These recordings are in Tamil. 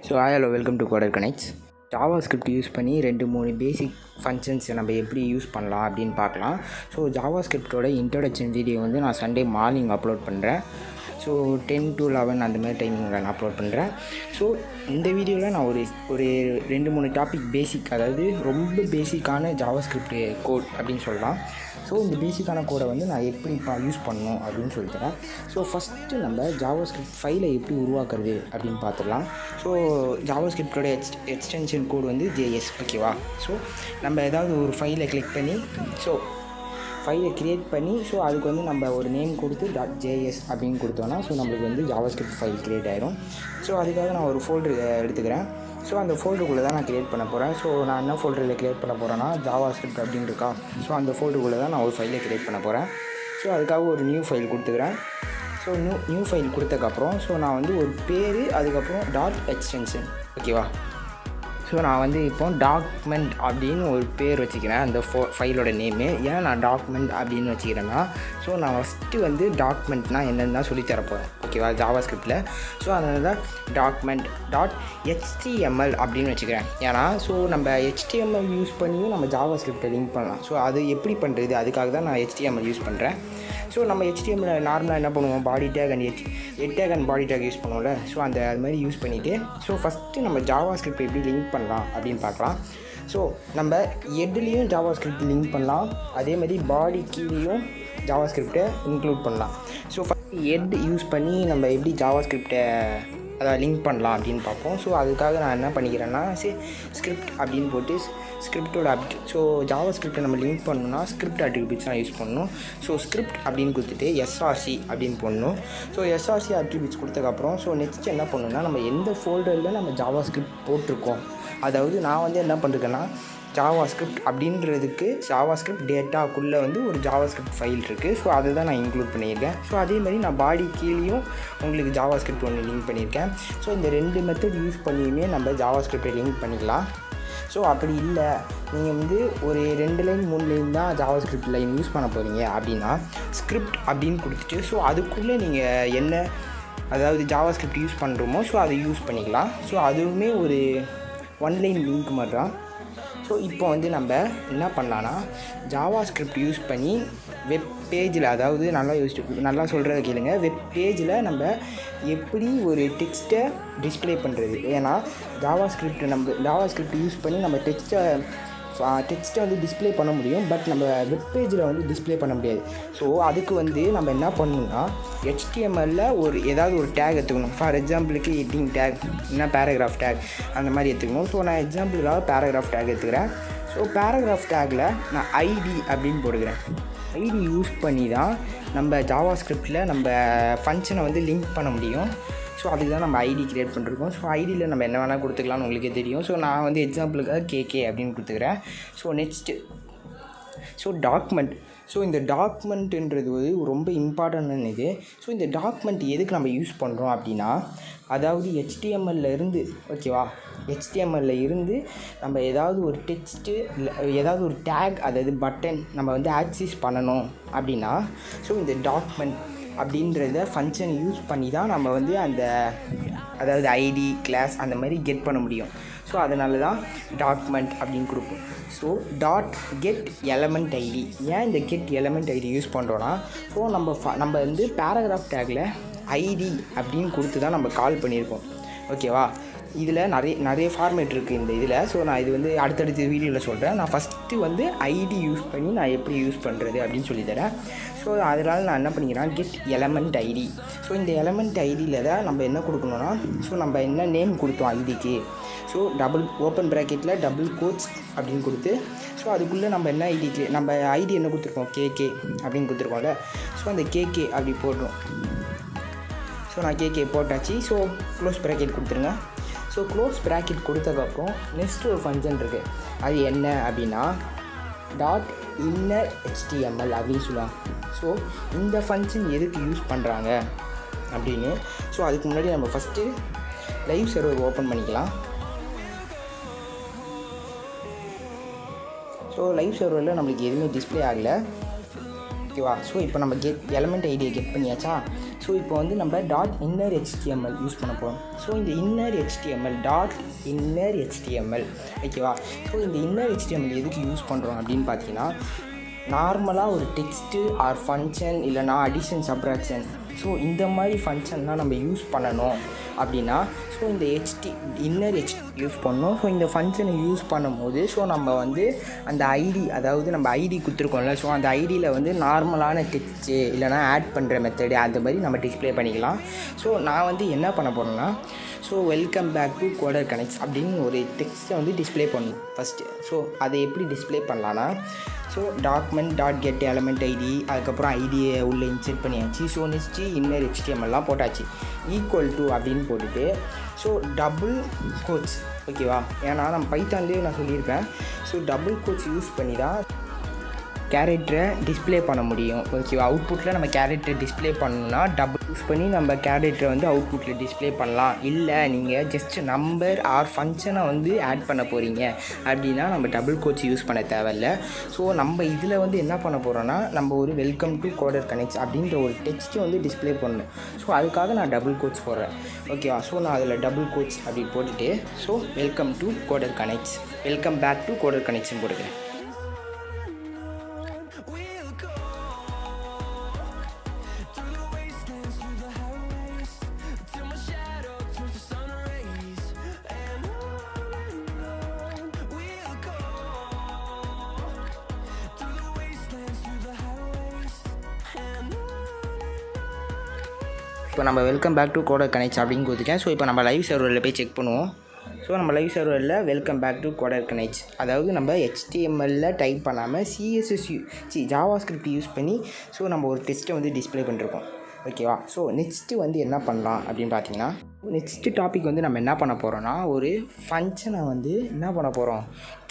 So hello welcome to coderconnects. JavaScript use பண்ணி 2-3 பேசிக் ஃபங்க்ஷன்ஸை நம்ம எப்படி யூஸ் பண்ணலாம் அப்படின்னு பார்க்கலாம். ஸோ ஜாவாஸ்கிரிப்டோட இன்ட்ரோடக்ஷன் வீடியோ வந்து நான் சண்டே மார்னிங் அப்லோட் பண்ணுறேன். ஸோ 10 to 11 அந்த மாதிரி டைமிங்கில் நான் அப்லோட் பண்ணுறேன். ஸோ இந்த வீடியோவில் நான் ஒரு 2-3 டாபிக் பேசிக், அதாவது ரொம்ப பேசிக்கான ஜாவாஸ்கிரிப்ட் கோட் அப்படின்னு சொல்லலாம். ஸோ இந்த பேசிக்கான கோடை வந்து நான் எப்படி யூஸ் பண்ணணும் அப்படின்னு சொல்லித்தரேன். ஸோ ஃபஸ்ட்டு நம்ம ஜாவாஸ்கிரிப்ட் ஃபைலை எப்படி உருவாக்குறது அப்படின்னு பார்த்துடலாம். ஸோ ஜாவாஸ்கிரிப்டோட எக்ஸ்டென்ஷன் கோட் வந்து JS, ஓகேவா? ஸோ நம்ம ஏதாவது ஒரு ஃபைலை கிளிக் பண்ணி ஃபைலை க்ரியேட் பண்ணி அதுக்கு வந்து நம்ம ஒரு நேம் கொடுத்து .js அப்படின்னு கொடுத்தோன்னா நம்மளுக்கு வந்து ஜாவாஸ்கிரிப்ட் ஃபைல் க்ரியேட் ஆகிரும். ஸோ அதுக்காக நான் ஒரு ஃபோல்டர் எடுத்துக்கிறேன். ஸோ அந்த ஃபோல்டருக்குள்ளே தான் நான் க்ரியேட் பண்ண போகிறேன். ஸோ நான் என்ன ஃபோல்டரில் க்ரியேட் பண்ண போகிறேன்னா ஜாவாஸ்கிரிப்ட் அப்படின்னு இருக்கா. ஸோ அந்த ஃபோல்டருக்குள்ளே தான் நான் ஒரு ஃபைலை க்ரியேட் பண்ண போகிறேன். ஸோ அதுக்காக ஒரு நியூ ஃபைல் கொடுத்துக்கிறேன். ஸோ நியூ ஃபைல் கொடுத்ததுக்கப்புறம் நான் வந்து ஒரு பேர், அதுக்கப்புறம் .extension, ஓகேவா? ஸோ நான் வந்து இப்போ டாக்குமெண்ட் அப்படின்னு ஒரு பேர் வச்சுக்கிறேன். அந்த ஃபைலோட நேமு ஏன் நான் டாக்குமெண்ட் அப்படின்னு வச்சுக்கிறேன்னா, ஸோ நான் ஃபஸ்ட்டு வந்து டாக்குமெண்ட்னால் என்னென்னு தான் சொல்லித்தரப்போகிறேன், ஓகேவா, ஜாவாஸ்கிரிப்டில். ஸோ அதனால தான் டாக்குமெண்ட் .html அப்படின்னு வச்சுக்கிறேன். ஏன்னா நம்ம HTML யூஸ் பண்ணியும் நம்ம ஜாவாஸ்கிரிப்டை லிங்க் பண்ணலாம். ஸோ அது எப்படி பண்ணுறது, அதுக்காக தான் நான் HTML யூஸ் பண்ணுறேன். ஸோ நம்ம HTML நார்மலாக என்ன பண்ணுவோம், body tag and head tag and body tag use பண்ணுவோம்ல. ஸோ அது மாதிரி யூஸ் பண்ணிவிட்டு ஃபஸ்ட்டு நம்ம ஜாவாஸ்கிரிப்ட் எப்படி லிங்க் பண்ணலாம் அப்படின்னு பார்க்கலாம். ஸோ நம்ம ஹெட்லேயும் ஜாவாஸ்கிரிப்ட் லிங்க் பண்ணலாம், அதே மாதிரி பாடி கீழேயும் ஜாவாஸ்கிரிப்டை இன்க்ளூட் பண்ணலாம். ஸோ ஃபஸ்ட்டு ஹெட் யூஸ் பண்ணி நம்ம எப்படி ஜாவாஸ்கிரிப்டை அதை லிங்க் பண்ணலாம் அப்படின்னு பார்ப்போம். ஸோ அதுக்காக நான் என்ன பண்ணிக்கிறேன்னா, ஸ்கிரிப்ட் அப்படின்னு போட்டு ஸ்கிரிப்டோட ஸோ ஜாவாஸ்கிரிப்டை நம்ம லிங்க் பண்ணணும்னா ஸ்கிரிப்ட் அட்ரிபியூட்ஸ் தான் யூஸ் பண்ணணும். ஸோ ஸ்கிரிப்ட் அப்படின்னு கொடுத்துட்டு SRC அப்படின்னு போடணும். ஸோ SRC அட்ரிபியூட்ஸ் கொடுத்ததுக்கப்புறம் நெக்ஸ்ட் என்ன பண்ணணும்னா, நம்ம எந்த ஃபோல்டரில் நம்ம ஜாவாஸ்கிரிப்ட் போட்டிருக்கோம், அதாவது நான் வந்து என்ன பண்ணிருக்கேன்னா, ஜாவாஸ்கிரிப்ட் அப்படின்றதுக்கு ஜாவாஸ்கிரிப்ட் டேட்டாக்குள்ளே வந்து ஒரு ஜாவாஸ்கிரிப்ட் ஃபைல் இருக்குது. ஸோ அதை தான் நான் இன்க்ளூட் பண்ணியிருக்கேன். ஸோ அதேமாதிரி நான் பாடி கீழேயும் உங்களுக்கு ஜாவாஸ்கிரிப்ட் ஒன்று லிங்க் பண்ணியிருக்கேன். ஸோ இந்த 2 மெத்தட் யூஸ் பண்ணியுமே நம்ம ஜாவாஸ்கிரிப்டை லிங்க் பண்ணிக்கலாம். ஸோ அப்படி இல்லை, நீங்கள் வந்து ஒரு 2 லைன் 3 லைன் தான் ஜாவாஸ்கிரிப்ட் லைன் யூஸ் பண்ண போகிறீங்க அப்படின்னா ஸ்கிரிப்ட் அப்படின்னு கொடுத்துட்டு அதுக்குள்ளே நீங்கள் என்ன, அதாவது ஜாவாஸ்கிரிப்ட் யூஸ் பண்ணுறோமோ அதை யூஸ் பண்ணிக்கலாம். ஸோ அதுவுமே ஒரு 1 லைன் லிங்க் மாதிரி தான். ஸோ இப்போ வந்து நம்ம என்ன பண்ணலான்னா, ஜாவாஸ்கிரிப்ட் யூஸ் பண்ணி வெப் பேஜில், அதாவது நல்லா சொல்கிறத கேளுங்க, வெப் பேஜில் நம்ம எப்படி ஒரு டெக்ஸ்ட்டை டிஸ்பிளே பண்ணுறது. ஏன்னா ஜாவாஸ்கிரிப்ட் யூஸ் பண்ணி நம்ம டெக்ஸ்ட்டை வந்து டிஸ்பிளே பண்ண முடியும், பட் நம்ம வெப் பேஜில் வந்து டிஸ்பிளே பண்ண முடியாது. ஸோ அதுக்கு வந்து நம்ம என்ன பண்ணணும்னா, HTML ஏதாவது ஒரு டேக் எடுத்துக்கணும். ஃபார் எக்ஸாம்பிளுக்கு ஹெட்டிங் டேக், இல்லைனா பேராகிராஃப் டேக் அந்த மாதிரி எடுத்துக்கணும். ஸோ நான் எக்ஸாம்பிளுக்காக பேராகிராஃப் டேக் எடுத்துக்கிறேன். ஸோ பேராகிராஃப் டேக்கில் நான் ID அப்படின்னு போடுகிறேன். ID யூஸ் பண்ணி தான் நம்ம ஜாவாஸ்கிரிப்டில் நம்ம ஃபங்க்ஷனை வந்து லிங்க் பண்ண முடியும். ஸோ அதுக்கு தான் நம்ம ID க்ரியேட் பண்ணிருக்கோம். ஸோ ஐடியில் நம்ம என்ன வேணால் கொடுத்துக்கலாம்னு உங்களுக்கே தெரியும். ஸோ நான் வந்து எக்ஸாம்பிளுக்காக KK அப்படின்னு கொடுத்துக்கிறேன். So next document. ஸோ இந்த டாக்குமெண்ட்டுன்றது ரொம்ப இம்பார்ட்டண்டான இது. ஸோ இந்த டாக்குமெண்ட் எதுக்கு நம்ம யூஸ் பண்ணுறோம் அப்படின்னா, அதாவது HTML இருந்து, ஓகேவா, HTML இருந்து நம்ம ஏதாவது ஒரு டெக்ஸ்ட்டு இல்லை ஏதாவது ஒரு டேக், அதாவது பட்டன் நம்ம வந்து ஆக்சஸ் பண்ணணும் அப்படின்னா இந்த டாக்குமெண்ட் அப்படின்றத ஃபங்க்ஷன் யூஸ் பண்ணி தான் நம்ம வந்து அதாவது ID கிளாஸ் அந்த மாதிரி கெட் பண்ண முடியும். ஸோ அதனால தான் டாக்குமெண்ட் அப்படின்னு கொடுப்போம். So .get element ID. ஏன் இந்த get element ID யூஸ் பண்ணுறோன்னா, ஸோ நம்ம வந்து பேராகிராஃப் டேக்கில் ID அப்படின்னு கொடுத்து தான் நம்ம கால் பண்ணியிருக்கோம், ஓகேவா? இதில் நிறைய ஃபார்மேட் இருக்குது இந்த இதில். ஸோ நான் இது வந்து அடுத்தடுத்த வீடியோவில் சொல்கிறேன். நான் ஃபஸ்ட்டு வந்து ID யூஸ் பண்ணி நான் எப்படி யூஸ் பண்ணுறது அப்படின்னு சொல்லித்தரேன். ஸோ அதனால் நான் என்ன பண்ணிக்கிறேன், get element ID. ஸோ இந்த எலமெண்ட் ஐடியில் தான் நம்ம என்ன கொடுக்கணுன்னா, நம்ம என்ன நேம் கொடுத்தோம் ஐடிக்கு, ஓப்பன் ப்ராக்கெட்டில் டபுள் கோட்ஸ் அப்படின்னு கொடுத்து, அதுக்குள்ளே நம்ம என்ன ஐடி என்ன கொடுத்துருக்கோம், KK அப்படின்னு கொடுத்துருக்கோம்ல. அந்த KK அப்படி போடுறோம். நான் KK போட்டாச்சு. க்ளோஸ் ப்ராக்கெட் கொடுத்துருங்க. க்ளோஸ் ப்ராக்கெட் கொடுத்ததுக்கப்புறம் நெக்ஸ்ட்டு ஒரு ஃபங்க்ஷன் இருக்குது. அது என்ன அப்படின்னா .innerHTML அப்படின்னு சொல்லுவாங்க. இந்த ஃபங்க்ஷன் எதுக்கு யூஸ் பண்ணுறாங்க அப்படின்னு, அதுக்கு முன்னாடி நம்ம ஃபஸ்ட்டு லைவ் சர்வர் ஓப்பன் பண்ணிக்கலாம். லைவ் சர்வரில் நம்மளுக்கு எதுவுமே டிஸ்பிளே ஆகலை, ஓகேவா? இப்போ நம்ம எலமெண்ட் ஐடியை கெட் பண்ணியாச்சா? ஸோ இப்போ வந்து நம்ம .inner HTML யூஸ் பண்ண போகிறோம். ஸோ இந்த inner HTML .inner HTML ஓகேவா. ஸோ இந்த inner HTML எதுக்கு யூஸ் பண்ணுறோம் அப்படின்னு பார்த்தீங்கன்னா, நார்மலாக ஒரு டெக்ஸ்ட்டு ஆர் ஃபங்க்ஷன் இல்லைனா அடிஷன் சப்ராக்ஷன் ஸோ இந்த மாதிரி ஃபங்க்ஷன்லாம் நம்ம யூஸ் பண்ணணும் அப்படின்னா ஸோ இந்த இன்னர் யூஸ் பண்ணணும். ஸோ இந்த ஃபங்க்ஷனை யூஸ் பண்ணும்போது ஸோ நம்ம வந்து அந்த ஐடி, அதாவது நம்ம ஐடி கொடுத்துருக்கோம்ல, ஸோ அந்த ஐடியில் வந்து நார்மலான டெக்ஸ்ட்டு இல்லைனா ஆட் பண்ணுற மெத்தடு அந்த மாதிரி நம்ம டிஸ்ப்ளே பண்ணிக்கலாம். ஸோ நான் வந்து என்ன பண்ண போகிறேன்னா, so welcome back to coderconnects அப்படின்னு ஒரு டெக்ஸ்ட்டை வந்து டிஸ்ப்ளே பண்ணணும் ஃபஸ்ட்டு. ஸோ அதை எப்படி டிஸ்ப்ளே பண்ணலான்னா, ஸோ document.get element id அதுக்கப்புறம் ஐடியை உள்ளே இன்செர்ட் பண்ணியாச்சு. ஸோ நெக்ஸ்ட்டு இன்னர் HTMLலாம் போட்டாச்சு. ஈக்குவல் டு அப்படின்னு போட்டுட்டு ஸோ டபுள் கோட்ஸ் ஓகேவா. ஏன்னா நம்ம பைத்தான்லேயே நான் சொல்லியிருப்பேன். ஸோ டபுள் கோட்ஸ் யூஸ் பண்ணி தான் கேரக்டரை டிஸ்ப்ளே பண்ண முடியும் ஓகேவா. அவுட்புட்டில் நம்ம கேரக்டரை டிஸ்ப்ளே பண்ணணும்னா டபுள் யூஸ் பண்ணி நம்ம கேரக்டரை வந்து அவுட்புட்டில் டிஸ்ப்ளே பண்ணலாம். இல்லை நீங்கள் ஜஸ்ட் நம்பர் ஆர் ஃபங்க்ஷனை வந்து ஆட் பண்ண போகிறீங்க அப்படின்னா நம்ம டபுள் கோட்ஸ் யூஸ் பண்ண தேவையில்லை. ஸோ நம்ம இதில் வந்து என்ன பண்ண போகிறோன்னா, நம்ம ஒரு வெல்கம் டு coderconnects அப்படின்ற ஒரு டெக்ஸ்ட்டு வந்து டிஸ்ப்ளே பண்ணணும். ஸோ அதுக்காக நான் டபுள் கோட்ஸ் போடுறேன் ஓகேவா. ஸோ நான் அதில் டபுள் கோட்ஸ் அப்படி போட்டுட்டு so welcome to coderconnects, welcome back to coderconnectsனு போட்டுக்கிறேன். இப்போ நம்ம வெல்கம் பேக் டு coderconnects அப்படின்னு கொடுத்துட்டேன். ஸோ இப்போ நம்ம லைவ் சர்வரில் போய் செக் பண்ணுவோம். ஸோ நம்ம லைவ் சர்வரில் வெல்கம் பேக் டு coderconnects, அதாவது நம்ம HTML டைப் பண்ணாமல் JavaScript யூஸ் பண்ணி ஸோ நம்ம ஒரு டெஸ்ட்டை வந்து டிஸ்ப்ளே பண்ணிருக்கோம் ஓகேவா. ஸோ நெக்ஸ்ட்டு வந்து என்ன பண்ணலாம் அப்படின்னு பார்த்தீங்கன்னா, நெக்ஸ்ட்டு டாபிக் வந்து நம்ம என்ன பண்ண போகிறோன்னா, ஒரு ஃபங்க்ஷனை வந்து என்ன பண்ண போகிறோம்,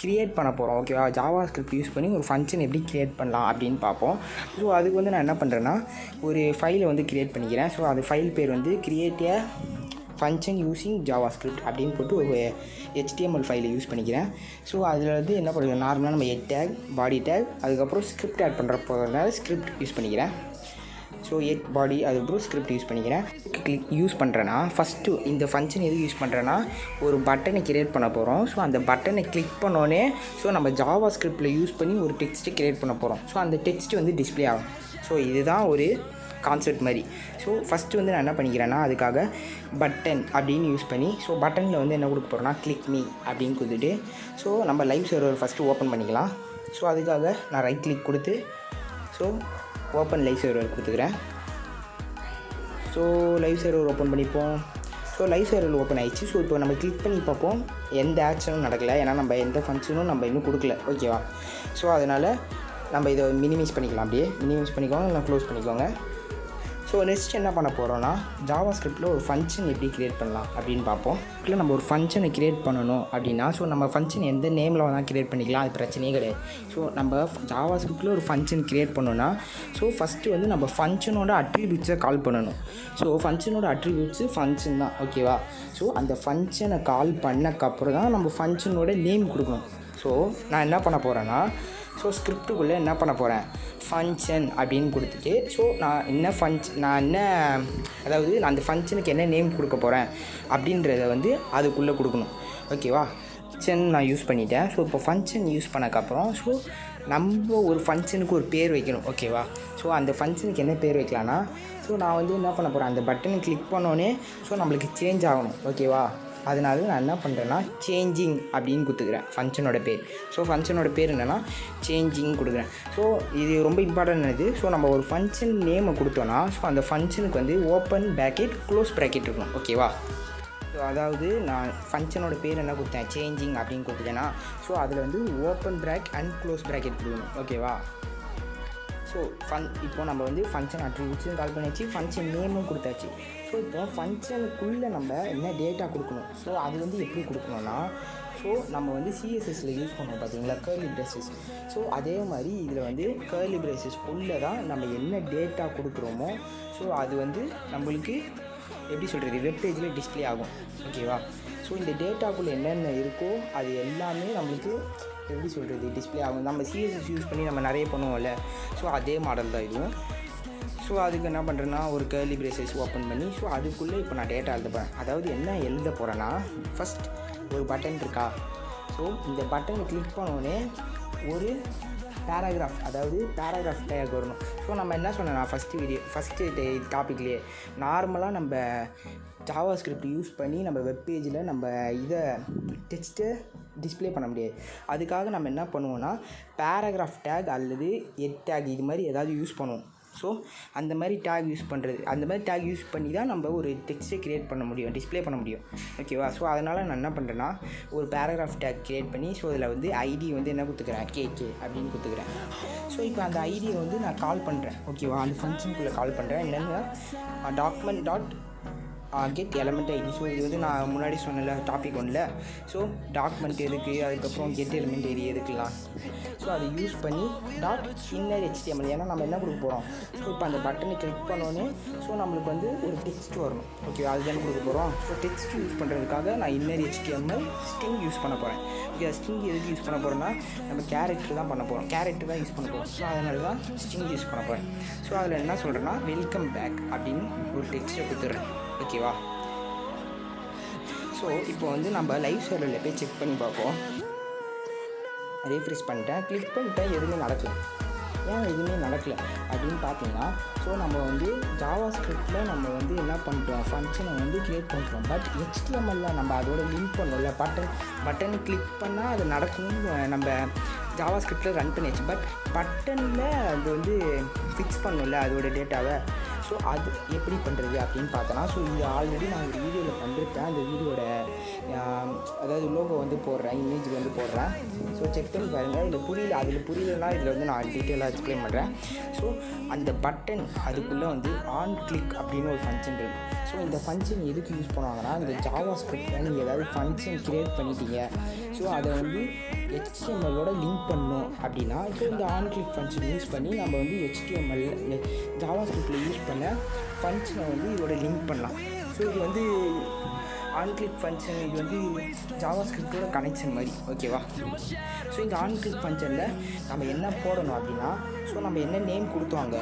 க்ரியேட் பண்ண போகிறோம் ஓகேவா. JavaScript யூஸ் பண்ணி ஒரு ஃபங்க்ஷன் எப்படி க்ரியேட் பண்ணலாம் அப்படின்னு பார்ப்போம். ஸோ அதுக்கு வந்து நான் என்ன பண்ணுறேன்னா, ஒரு ஃபைலை வந்து க்ரியேட் பண்ணிக்கிறேன். ஸோ அது ஃபைல் பேர் வந்து create a function using JavaScript அப்படின்னு போட்டு ஒரு HTML ஃபைலை யூஸ் பண்ணிக்கிறேன். ஸோ அதில் வந்து என்ன பண்ணுறேன், நார்மலாக நம்ம ஹெட் டேக், பாடி டேக், அதுக்கப்புறம் ஸ்கிரிப்ட் ஆட் பண்ணுறப்போனால ஸ்கிரிப்ட் யூஸ் பண்ணிக்கிறேன். ஸோ ஹெட் பாடி அதுக்கப்புறம் ஸ்கிரிப்ட் யூஸ் பண்ணிக்கிறேன். யூஸ் பண்ணுறேன்னா ஃபஸ்ட்டு இந்த ஃபங்க்ஷன் எதுக்கு யூஸ் பண்ணுறேன்னா, ஒரு பட்டனை கிரியேட் பண்ண போகிறோம். ஸோ அந்த பட்டனை கிளிக் பண்ணோன்னே ஸோ நம்ம JavaScriptல யூஸ் பண்ணி ஒரு டெக்ஸ்ட்டு கிரியேட் பண்ண போகிறோம். ஸோ அந்த டெக்ஸ்ட்டு வந்து டிஸ்ப்ளே ஆகும். ஸோ இதுதான் ஒரு கான்செப்ட் மாதிரி. ஸோ ஃபஸ்ட்டு வந்து நான் என்ன பண்ணிக்கிறேன்னா, அதுக்காக பட்டன் அப்படின்னு யூஸ் பண்ணி ஸோ பட்டனில் வந்து என்ன கொடுக்க போகிறோன்னா, கிளிக் மீ அப்படின்னு கொடுத்துட்டு ஸோ நம்ம லைவ் சர்வர் ஃபஸ்ட்டு ஓப்பன் பண்ணிக்கலாம். ஸோ அதுக்காக நான் ரைட் கிளிக் கொடுத்து ஸோ ஓப்பன் லைவ் சர்வர் கொடுத்துக்கிறேன். ஸோ லைவ் சர்வர் ஓப்பன் பண்ணிப்போம். ஸோ லைவ் சர்வர் ஓப்பன் ஆகிடுச்சு. ஸோ இப்போ நம்ம கிளிக் பண்ணி பார்ப்போம், எந்த ஆக்ஷனும் நடக்கலை. ஏன்னா நம்ம எந்த ஃபங்க்ஷனும் நம்ம இன்னும் கொடுக்கல ஓகேவா. ஸோ அதனால் நம்ம இதை மினிமைஸ் பண்ணிக்கலாம். அப்படியே மினிமைஸ் பண்ணிக்கோங்க, இல்லை க்ளோஸ் பண்ணிக்கோங்க. ஸோ நெக்ஸ்ட் என்ன பண்ண போகிறோன்னா, JavaScriptல ஒரு ஃபங்க்ஷன் எப்படி க்ரியேட் பண்ணலாம் அப்படின்னு பார்ப்போம். இல்லை நம்ம ஒரு ஃபங்க்ஷனை க்ரியேட் பண்ணணும் அப்படின்னா ஸோ நம்ம ஃபங்க்ஷன் எந்த நேமில் தான் க்ரியேட் பண்ணிக்கலாம், அது பிரச்சனையே கிடையாது. ஸோ நம்ம JavaScriptல ஒரு ஃபங்க்ஷன் க்ரியேட் பண்ணோன்னா ஸோ ஃபஸ்ட்டு வந்து நம்ம ஃபங்க்ஷனோட அட்ரிபியூட்ஸை கால் பண்ணணும். ஸோ ஃபங்க்ஷனோட அட்ரிபியூட்ஸு ஃபங்க்ஷன் தான் ஓகேவா. ஸோ அந்த ஃபங்க்ஷனை கால் பண்ணக்கப்புறம் தான் நம்ம ஃபங்க்ஷனோட நேம் கொடுக்கணும். ஸோ நான் என்ன பண்ண போகிறேன்னா, ஸோ ஸ்கிரிப்டுக்குள்ளே என்ன பண்ண போகிறேன், ஃபங்க்ஷன் அப்படின்னு கொடுத்துட்டு ஸோ நான் என்ன அதாவது நான் அந்த ஃபங்க்ஷனுக்கு என்ன நேம் கொடுக்க போகிறேன் அப்படின்றத வந்து அதுக்குள்ளே கொடுக்கணும் ஓகேவா. ஃபங்க்ஷன் நான் யூஸ் பண்ணிட்டேன். ஸோ இப்போ ஃபங்க்ஷன் யூஸ் பண்ணக்கப்புறம் ஸோ நம்ம ஒரு ஃபங்க்ஷனுக்கு ஒரு பேர் வைக்கணும் ஓகேவா. ஸோ அந்த ஃபங்க்ஷனுக்கு என்ன பேர் வைக்கலான்னா, ஸோ நான் வந்து என்ன பண்ண போகிறேன், அந்த பட்டனை கிளிக் பண்ணோன்னே ஸோ நம்மளுக்கு சேஞ்ச் ஆகணும் ஓகேவா. அதனால நான் என்ன பண்ணுறேன்னா, சேஞ்சிங் அப்படின்னு கொடுத்துக்கிறேன் ஃபங்க்ஷனோட பேர். ஸோ ஃபங்க்ஷனோட பேர் என்னென்னா சேஞ்சிங் கொடுக்குறேன். ஸோ இது ரொம்ப இம்பார்ட்டன்ட் இது. ஸோ நம்ம ஒரு ஃபங்க்ஷன் நேமை கொடுத்தோன்னா ஸோ அந்த ஃபங்க்ஷனுக்கு வந்து ஓப்பன் ப்ராக்கெட் க்ளோஸ் ப்ராக்கெட் இருக்கணும் ஓகேவா. ஸோ அதாவது நான் ஃபங்க்ஷனோட பேர் என்ன கொடுத்தேன், சேஞ்சிங் அப்படின்னு கொடுத்துட்டேன்னா ஸோ அதில் வந்து open bracket and close bracket கொடுக்கணும் ஓகேவா. ஸோ இப்போ நம்ம வந்து ஃபங்க்ஷன் அட்ரிபியூட்ஸும் கால் பண்ணியாச்சு, ஃபங்க்ஷன் நேமும் கொடுத்தாச்சு. ஸோ இப்போ ஃபங்க்ஷனுக்குள்ளே நம்ம என்ன டேட்டா கொடுக்கணும், ஸோ அது வந்து எப்படி கொடுக்கணும்னா, ஸோ நம்ம வந்து CSSல யூஸ் பண்ணுவோம் பார்த்தீங்களா, கர்லி பிரேசஸ். ஸோ அதே மாதிரி இதில் வந்து கர்லி பிரேசஸ் உள்ளே தான் நம்ம என்ன டேட்டா கொடுக்குறோமோ ஸோ அது வந்து நம்மளுக்கு எப்படி சொல்கிறது, வெப்பேஜில் டிஸ்ப்ளே ஆகும் ஓகேவா. ஸோ இந்த டேட்டாக்குள்ளே என்னென்ன இருக்கோ அது எல்லாமே நம்மளுக்கு எப்படி சொல்கிறது டிஸ்ப்ளே ஆகும். நம்ம CSS யூஸ் பண்ணி நம்ம நிறைய பண்ணுவோம்ல, ஸோ அதே மாடல் தான் இதுவும். ஸோ அதுக்கு என்ன பண்ணுறேன்னா ஒரு கேர்லி பிரேசஸ் ஓப்பன் பண்ணி ஸோ அதுக்குள்ளே இப்போ நான் டேட்டா எழுத போகிறேன். அதாவது என்ன எழுத போகிறேன்னா, ஃபஸ்ட் ஒரு பட்டன் இருக்கா, ஸோ இந்த பட்டனை கிளிக் பண்ணோடனே ஒரு பேராகிராஃப், அதாவது பேராகிராஃப் டேக் வரணும். ஸோ நம்ம என்ன சொன்னோம்னா ஃபஸ்ட்டு டாப்பிக்லேயே நார்மலாக நம்ம ஜாவாஸ்கிரிப்ட் யூஸ் பண்ணி நம்ம வெப்பேஜில் நம்ம இதை டெக்ஸ்ட்டை டிஸ்பிளே பண்ண முடியாது. அதுக்காக நம்ம என்ன பண்ணுவோன்னா பேராகிராஃப் டேக் அல்லது எட் டேக் இது மாதிரி ஏதாவது யூஸ் பண்ணுவோம். ஸோ அந்த மாதிரி டேக் யூஸ் பண்ணி தான் நம்ம ஒரு டெக்ஸ்ட்டை க்ரியேட் பண்ண முடியும், டிஸ்பிளே பண்ண முடியும். ஓகேவா? ஸோ அதனால் நான் என்ன பண்ணுறேன்னா ஒரு பேராகிராஃப் டேக் க்ரியேட் பண்ணி ஸோ இதில் வந்து ஐடி வந்து என்ன கொடுத்துக்கிறேன், கேகே அப்படின்னு கொடுத்துக்கிறேன். ஸோ இப்போ அந்த ஐடியை வந்து நான் கால் பண்ணுறேன். ஓகேவா? அந்த ஃபங்க்ஷனுக்குள்ளே கால் பண்ணுறேன். என்னென்னா document get element id. So இது வந்து நான் முன்னாடி சொன்னல டாபிக் ஒன்றில். ஸோ டாக்குமெண்ட் எதுக்கு, அதுக்கப்புறம் கெட் எலிமெண்ட் ஐடி எதுக்குலாம், ஸோ அதை யூஸ் பண்ணி இன்னர் HTML. ஏன்னா நம்ம என்ன கொடுக்க போகிறோம், ஸோ இப்போ அந்த பட்டனை கிளிக் பண்ணோன்னே ஸோ நம்மளுக்கு வந்து ஒரு டெக்ஸ்ட் வரணும். ஓகே, அதுதான் கொடுக்க போகிறோம். ஸோ டெக்ஸ்ட் யூஸ் பண்ணுறதுக்காக நான் இன்னர் HTML ஸ்ட்ரிங் யூஸ் பண்ண போகிறேன். ஓகே, ஸ்ட்ரிங் எதுக்கு யூஸ் பண்ண போகிறோன்னா நம்ம கேரக்டர் தான் யூஸ் பண்ண போகிறோம். ஸோ அதனால தான் ஸ்ட்ரிங் யூஸ் பண்ண போகிறேன். ஸோ அதில் என்ன சொல்கிறேன்னா வெல்கம் பேக் அப்படின்னு ஒரு டெக்ஸ்ட்டை கொடுத்துட்றேன். ஓகேவா? ஸோ இப்போ வந்து நம்ம லைவ் சர்வரில் போய் செக் பண்ணி பார்ப்போம். ரீஃப்ரெஷ் பண்ணிட்டேன், கிளிக் பண்ணிட்டேன், எதுவுமே நடக்கலை. ஏன் எதுவுமே நடக்கலை அப்படின்னு பார்த்தீங்கன்னா, ஸோ நம்ம வந்து ஜாவாஸ்கிரிப்டில் நம்ம வந்து என்ன பண்ணுறோம், ஃபங்க்ஷனை வந்து க்ரியேட் பண்ணுறோம். பட் HTML நம்ம அதோட லிங்க் பண்ணோம்ல, பட்டனை கிளிக் பண்ணால் அது நடக்கணும்னு நம்ம ஜாவாஸ்கிரிப்டில் ரன் பண்ணியாச்சு. பட் பட்டனில் அது வந்து ஃபிக்ஸ் பண்ணல அதோட டேட்டாவை. ஸோ அது எப்படி பண்ணுறது அப்படின்னு பார்த்தோன்னா, ஸோ இது ஆல்ரெடி நான் ஒரு வீடியோவில் பண்ணிருக்கேன். அந்த வீடியோட அதாவது லோகோ வந்து போடுறேன், இமேஜ் வந்து போடுறேன். ஸோ செக் பண்ணி பாருங்கள். அதில் புரியலன்னா இதில் வந்து நான் டீட்டெயிலாக எக்ஸ்பிளைன் பண்ணுறேன். ஸோ அந்த பட்டன் அதுக்குள்ளே வந்து ஆன் கிளிக் அப்படின்னு ஒரு ஃபங்க்ஷன் இருக்குது. ஸோ இந்த ஃபங்க்ஷன் எதுக்கு யூஸ் பண்ணுவாங்கன்னா, இந்த ஜாவாஸ்கிரிப்டில் நீங்கள் ஏதாவது ஃபங்க்ஷன் க்ரியேட் பண்ணிட்டீங்க, ஸோ அதை வந்து HTML-ஓட லிங்க் பண்ணணும் அப்படின்னா, ஸோ இந்த ஆன் கிளிக் ஃபங்க்ஷன் யூஸ் பண்ணி நம்ம வந்து HTML ஜாவாஸ்கிரிப்டில் யூஸ் பண்ண ஃபங்க்ஷனை வந்து இதோட லிங்க் பண்ணலாம். ஸோ இது வந்து ஆன் கிளிக் ஃபங்க்ஷன், இது வந்து ஜாவாஸ்கிரிப்டோட கனெக்ஷன் மாதிரி. ஓகேவா? ஸோ இந்த ஆன் கிளிக் ஃபங்க்ஷனில் நம்ம என்ன போடணும் அப்படின்னா, ஸோ நம்ம என்ன நேம் கொடுத்தோங்க,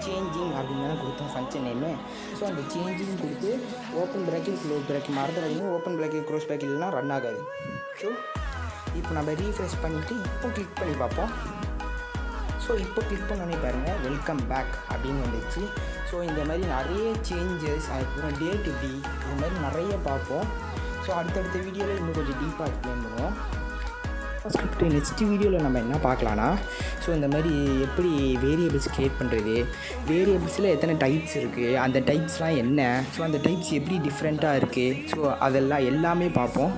சேஞ்சிங் அப்படின்னு தான் கொடுத்தோம் ஃபங்க்ஷன் நேமு. ஸோ அந்த சேஞ்சிங் கொடுத்து ஓப்பன் ப்ராக்கெட் க்ளோஸ் ப்ராக்கெட் மறந்துடாதீங்க, ஓப்பன் ப்ராக்கெட் க்ளோஸ் ப்ராக்கெட் இல்லைனா ரன் ஆகாது. ஸோ இப்போ நம்ம ரீஃப்ரெஷ் பண்ணிவிட்டு இப்போ கிளிக் பண்ணி பார்ப்போம். ஸோ இப்போ கிளிக் பண்ணோன்னே பாருங்கள் வெல்கம் பேக் அப்படின்னு வந்துச்சு. ஸோ இந்த மாதிரி நிறைய சேஞ்சஸ், அதுக்கப்புறம் டேட் இப்படி இது மாதிரி நிறைய பார்ப்போம். ஸோ அடுத்தடுத்த வீடியோவில் இன்னும் கொஞ்சம் டீப்பாக எக்ஸ்பிளைன் பண்ணுவோம். ஸ்கிரிப்ட் நெக்ஸ்ட் வீடியோவில் நம்ம என்ன பார்க்கலான்னா, ஸோ இந்த மாதிரி எப்படி வேரியபிள்ஸ் க்ரியேட் பண்ணுறது, வேரியபிள்ஸில் எத்தனை டைப்ஸ் இருக்குது, அந்த டைப்ஸ்லாம் என்ன, ஸோ அந்த டைப்ஸ் எப்படி டிஃப்ரெண்ட்டாக இருக்குது, ஸோ அதெல்லாம் எல்லாமே பார்ப்போம்.